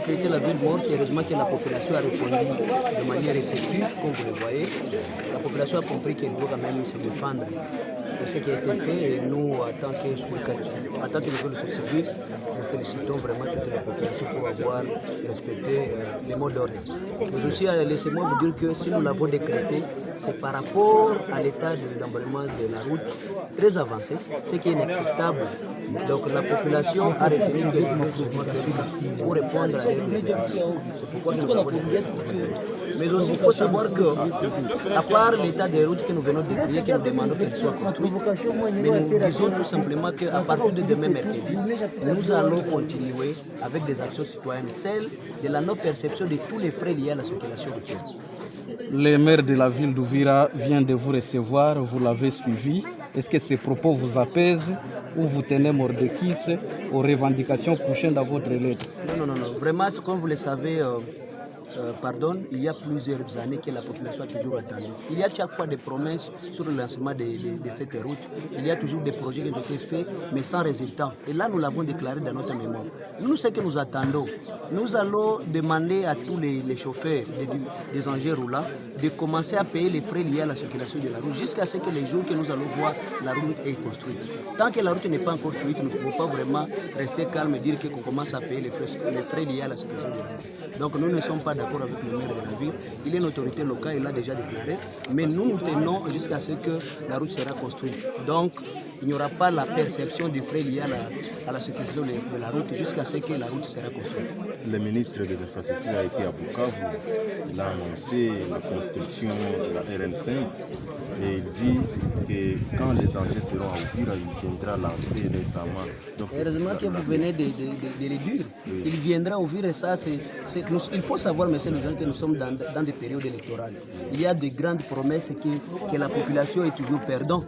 décrété la ville morte. Heureusement que la population a répondu de manière effective, comme vous le voyez. La population a compris qu'elle doit quand même se défendre de ce qui a été fait. Et nous, en tant que nouvelle société civile, nous félicitons vraiment toute la population pour avoir respecté les mots d'ordre. Mais aussi, laissez-moi vous dire que si nous l'avons décrété, c'est par rapport à l'état de l'embrayement de la route très avancé, ce qui est inacceptable. Donc la population a retenu que nous devons faire ça pour répondre à l'aide des États. C'est pourquoi nous avons décrété. Mais aussi, il faut savoir que, à part l'état des routes que nous venons de créer, que nous demandons qu'elles soient construites, mais nous disons tout simplement qu'à partir de demain mercredi, nous allons continuer avec des actions citoyennes, celles de la non-perception de tous les frais liés à la circulation routière. Le maire de la ville d'Uvira vient de vous recevoir, vous l'avez suivi. Est-ce que ces propos vous apaisent ou vous tenez mort de kiss aux revendications couchées dans votre lettre? Non. Vraiment, comme vous le savez, il y a plusieurs années que la population a toujours attendu. Il y a chaque fois des promesses sur le lancement de cette route. Il y a toujours des projets qui ont été faits, mais sans résultat. Et là, nous l'avons déclaré dans notre mémoire. Nous, ce que nous attendons, nous allons demander à tous les chauffeurs des engins roulants de commencer à payer les frais liés à la circulation de la route jusqu'à ce que les jours que nous allons voir la route est construite. Tant que la route n'est pas encore construite, nous ne pouvons pas vraiment rester calme et dire qu'on commence à payer les frais liés à la circulation de la route. Donc nous ne sommes pas d'accord avec le maire de la ville. Il est une autorité locale, il l'a déjà déclaré. Mais nous tenons jusqu'à ce que la route sera construite. Donc il n'y aura pas la perception du frais lié à la circulation de la route jusqu'à ce que la route sera construite. Le ministre des Infrastructures a été à Bukavu. Il a annoncé la construction de la RN5 et il dit que quand les engins seront à Uvira, il viendra lancer récemment. Donc, heureusement que vous venez de le dire. Oui. Il viendra à Uvira et ça, il faut savoir, monsieur le président, que nous sommes dans des périodes électorales. Il y a de grandes promesses que la population est toujours perdante.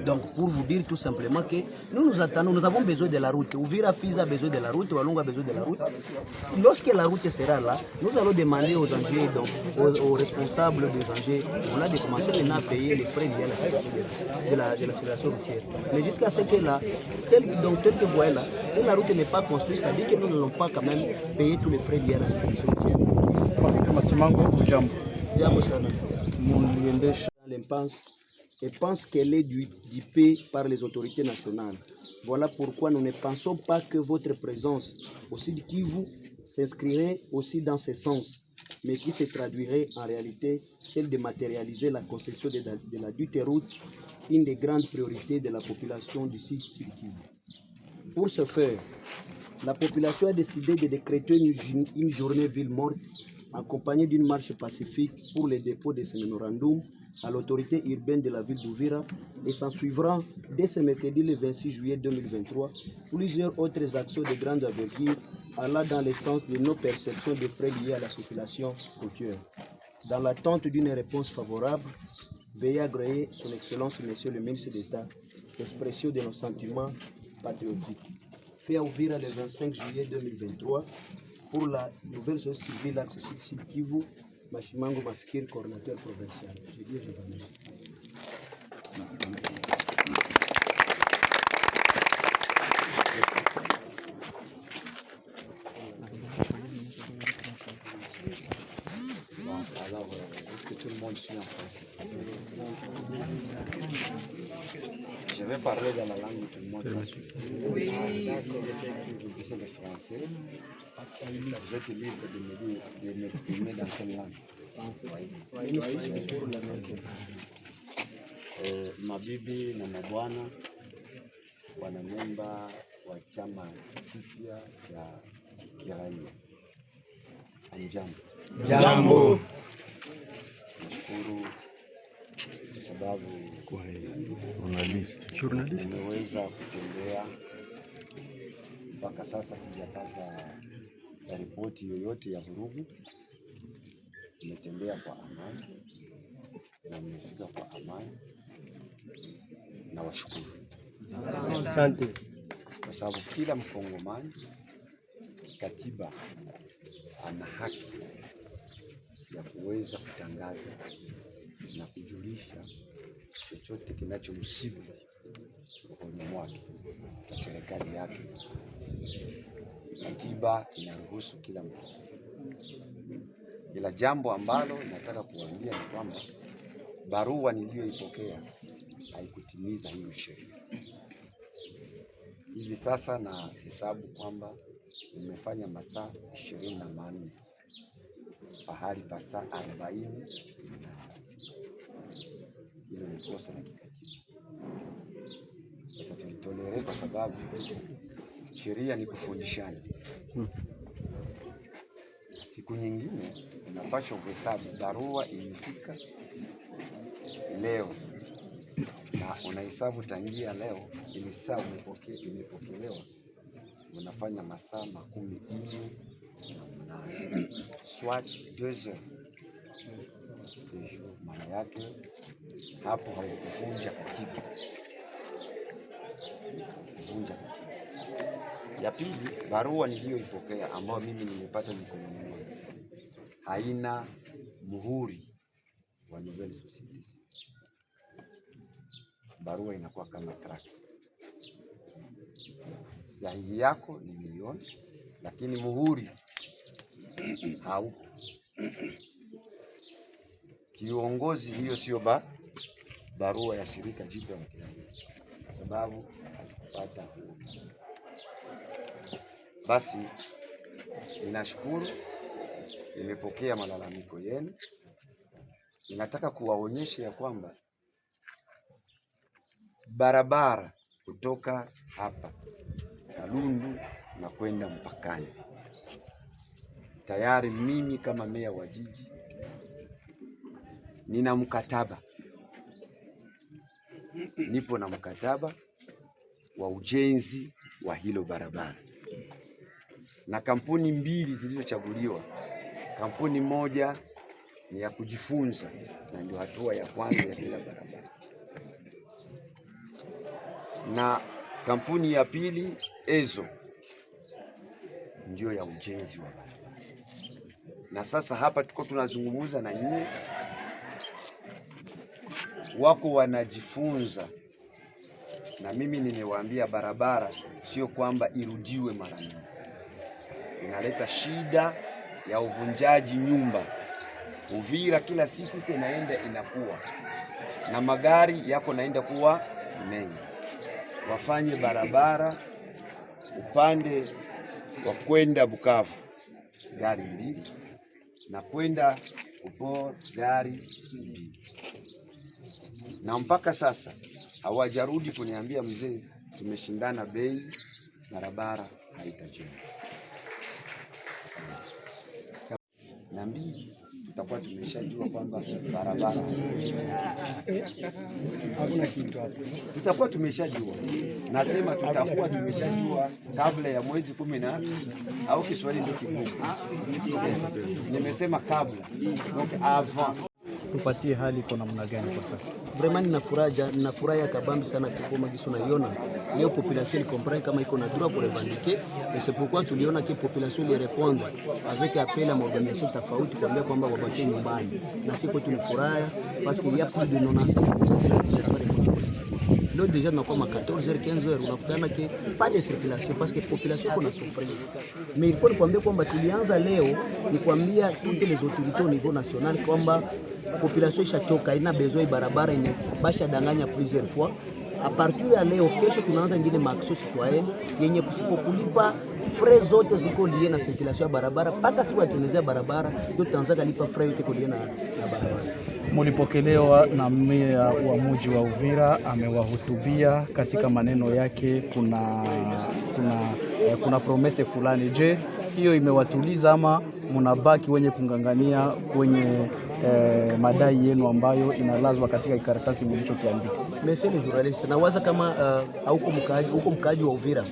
Donc, pour vous dire tout simplement que nous attendons, nous avons besoin de la route. Uvira Fiza a besoin de la route, Walungu a besoin de la route. Lorsque la route sera là, nous allons demander aux engins, donc aux responsables des engins, on a de commencer maintenant à payer les frais liés à la circulation routière. Mais jusqu'à ce que là, tel que vous voyez là, si la route n'est pas construite, c'est-à-dire que nous n'allons pas quand même payer tous les frais liés à la circulation routière. Et pense qu'elle est dupée par les autorités nationales. Voilà pourquoi nous ne pensons pas que votre présence au Sud Kivu s'inscrirait aussi dans ce sens, mais qui se traduirait en réalité celle de matérialiser la construction de la dite route, une des grandes priorités de la population du Sud Kivu. Pour ce faire, la population a décidé de décréter une journée ville morte accompagnée d'une marche pacifique pour le dépôt de ce mémorandum à l'autorité urbaine de la ville d'Uvira et s'en suivra dès ce mercredi le 26 juillet 2023 plusieurs autres actions de grande envergure allant dans le sens de nos perceptions de frais liés à la circulation routière. Dans l'attente d'une réponse favorable, veuillez agréer son Excellence Monsieur le ministre d'État l'expression de nos sentiments patriotiques. Fait à Uvira le 25 juillet 2023 pour la nouvelle société civile Axe Sud Kivu, Mashimango Mafikiri, coordinateur provincial. Je dis, je vous remercie. Alors, est-ce que tout le monde suit en français? Je vais parler dans la langue de tout le monde. Oui. C'est le français. Vous êtes libre de m'exprimer dans quelle langue? Mabibi na mabwana, wanamemba wa chama kipya cha kiraia, hamjambo? Jambo. Nashukuru kwa sababu journalist nimeweza kutembea mpaka sasa, sijapata ripoti yoyote ya vurugu. Nimetembea kwa amani na nimefika kwa amani, na washukuru. Asante. Kwa sababu kila Mkongomani katiba ana haki ya kuweza kutangaza na kujulisha chochote kinachomsibu rohoni mwake na serikali yake. katiba inaruhusu kila mtu. Ila jambo ambalo nataka kuambia ni kwamba barua niliyoipokea haikutimiza hiyo sheria. Hivi sasa na hesabu kwamba nimefanya masaa 24 pahali pa saa 40. Hilo ni kosa la kikatiba. Sasa tulitolerea kwa sababu sheria ni kufundishana. Siku nyingine unapaswa kuhesabu barua imefika leo na unahesabu tangia leo ili saa imepokelewa, unafanya masaa 48 soit 2 heures. Maana yake hapo haukuvunja katiba. Kuvunja katiba. Ya pili, barua niliyoipokea ambayo mimi nimepata mikononi mwangu haina muhuri wa Nouvelle Société. Barua inakuwa kama tract. Sahihi yako nimeiona, lakini muhuri haupo. Kiongozi, hiyo sio barua ya shirika jipya la kiraia, kwa sababu hatukupata. Basi ninashukuru, nimepokea malalamiko yenu. Ninataka kuwaonyesha ya kwamba barabara kutoka hapa Kalundu na kwenda mpakani, tayari mimi kama meya wa jiji nina mkataba, nipo na mkataba wa ujenzi wa hilo barabara na kampuni mbili zilizochaguliwa. Kampuni moja ni ya kujifunza na ndio hatua ya kwanza ya kila barabara, na kampuni ya pili EZO ndio ya ujenzi wa barabara. Na sasa hapa tuko tunazungumza na nyinyi, wako wanajifunza, na mimi nimewaambia barabara sio kwamba irudiwe mara nyingi, inaleta shida ya uvunjaji nyumba. Uvira kila siku iko inaenda inakuwa na magari yako naenda kuwa mengi. Wafanye barabara upande wa kwenda Bukavu gari 2 na kwenda Upor gari 2, na mpaka sasa hawajarudi kuniambia mzee, tumeshindana bei, barabara haitajengwa. Na mbili, tutakuwa tumeshajua kwamba barabara hakuna kitu hapo. Tutakuwa tumeshajua, nasema tutakuwa tumeshajua kabla ya mwezi 10 au Kiswahili ndio kigumu. Nimesema kabla, donc avant. Tupatie hali iko namna gani kwa sasa? Vraiment ninafurahi kabambi sana kukoma giso naiona leo population comprend kama iko na droit pour revendiquer, et c'est pourquoi tuliona que population ile répondre avec appel à organisation tofauti kuambia kwamba wabaki nyumbani, na siko tunafurahi parce qu'il y a plus de 95% de la population. Là déjà nous comme à 14h 15h unakutana que pas de circulation parce que population iko na souffrir. Mais il faut kuambia kwamba tulianza leo ni kuambia toutes les autorités au niveau national kwamba population ishachoka, ina besoin barabara ine basha danganya plusieurs fois. A partir ya leo, kesho tunaanza ingine maaction citoyenne yenye kusipokulipa frais zote ziko lié na circulation ya barabara mpaka siku yatengenezea barabara ndio tutaanza kulipa frais yote lié na barabara. Mulipokelewa na meya wa mji wa Uvira, amewahutubia katika maneno yake, kuna promese fulani. Je, hiyo imewatuliza ama munabaki wenye kungangania kwenye madai yenu ambayo inalazwa katika karatasi mlichokiandika? Monsieur le journaliste, nawaza kama huko mkaji wa Uvira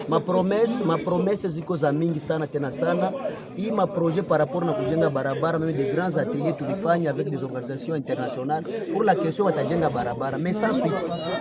mapromesse ziko za mingi sana tena sana. Hii maprojet par rapport na kujenga barabara, même des grands ateliers tulifanya avec des organisations internationales pour la question watajenga barabara, mais sans suite.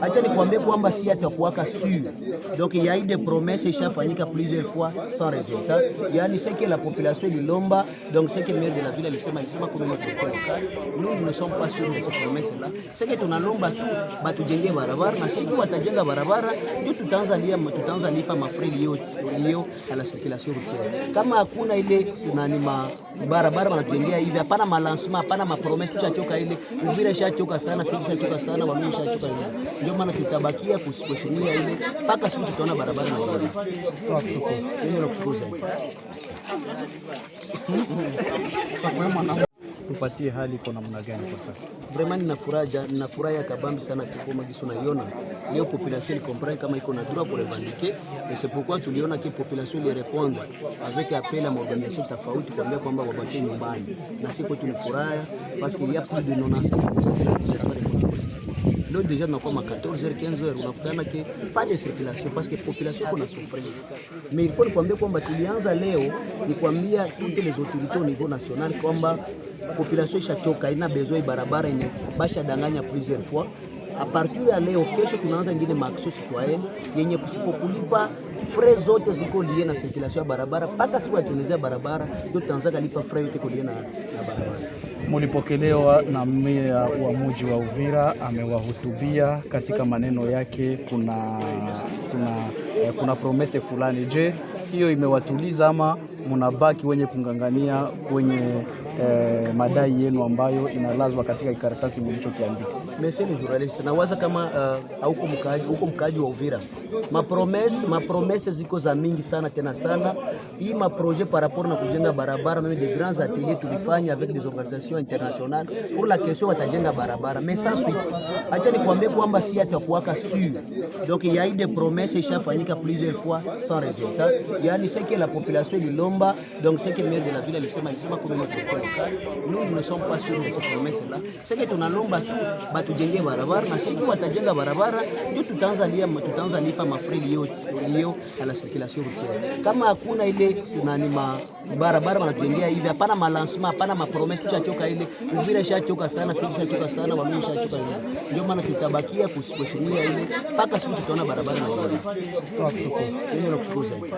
Acha nikwambie kwamba si atakuwaka sûr. Donc il y a eu des promesses ishafanyika plusieurs fois sans résultat. Yani c'est que la population ilomba, donc c'est que maire de la ville alisema comme local. Nous ne sommes pas sûrs de ces promesses-là. C'est que tunalomba tu batujengee barabara na siku watajenga barabara ndio tutaanza lipa mafre lio à la circulation routière. Kama hakuna ile tunanima barabara wanatujengea hivi, hapana malancement, hapana mapromesse, tushachoka ile Uvira ishachoka sana, Fizi ishachoka sana, Walungu ishachoka. Ndio maana tutabakia kushikilia ile mpaka siku tutaona barabara na barabara. Mimi nakushukuru zaidi. Tupatie hali iko namna gani kwa sasa? Vraiment ninafurahi kabambi sana kama jinsi unaiona. Leo population comprend kama iko na droit pour revendiquer et c'est pourquoi tuliona que population les répondre avec appel à organisation tofauti kuambia kwamba wabaki nyumbani. Na siko tunafurahi parce qu'il y a plus de 95% de la population. Là déjà nous sommes à 14h 15h unakutana que pas de circulation parce que population kuna souffrir. Mais il faut kuambia kwamba tulianza leo ni kuambia toutes les autorités au niveau national kwamba population ishachoka, ina besoin barabara yenye basha danganya plusieurs fois. A partir ya leo kesho tunaanza ingine maaction citoyenne yenye kusipokulipa frais zote ziko lié na circulation ya barabara mpaka siku ya barabara ndio tutaanza kulipa frais yote lié na barabara. Mulipokelewa na meya wa mji wa Uvira, amewahutubia katika maneno yake, kuna promese fulani. Je, hiyo imewatuliza ama munabaki wenye kungangania kwenye madai yenu ambayo inalazwa katika karatasi mlichokiandika? Monsieur le journaliste, nawaza kama huko mkaji wa Uvira mapromesse ziko za mingi sana tena sana. Hii maprojet par rapport na kujenga barabara, même des grands ateliers tulifanya avec des organisations internationales pour la question watajenga barabara, mais sans suite. Acha nikwambie kwamba si atakuwaka sûr. Donc il y a eu des promesses ishafanyika plusieurs fois sans résultat. Yani c'est que la population ilomba, donc c'est que maire de la ville alisema comme notre local. Nous ne sommes pas sûrs de ces promesses-là. C'est que tunalomba tu batujengee barabara na siku watajenga barabara ndio tutaanza lipa mafre lio à la circulation routière. Kama hakuna ile tunanima barabara wanatujengea hivi, hapana malancement, hapana mapromesse, tushachoka ile Uvira ishachoka sana, Fizi ishachoka sana, Walungu ishachoka. Ndio maana tutabakia kushikilia ile mpaka siku tutaona barabara na barabara. Mimi nakushukuru zaidi.